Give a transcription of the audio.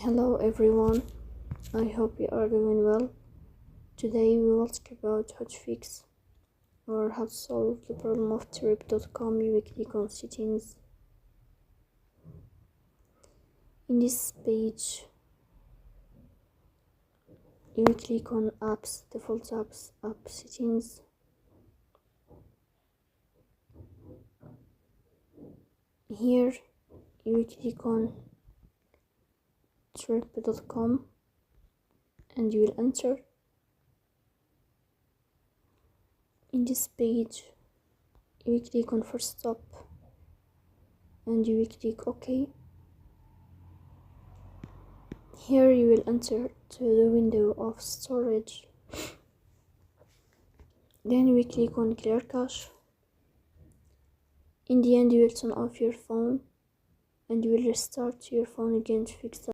Hello everyone, I hope you are doing well. Today we will talk about how to fix or how to solve the problem of Trip.com UIClicon settings. In this page, you will click on apps, default apps, app settings. Here you will click on Trip.com and you will enter. In this page, you will click on first stop and you will click OK. Here you will enter to the window of storage. Then you will click on clear cache. In the end, you will turn off your phone and you will restart your phone again to fix that.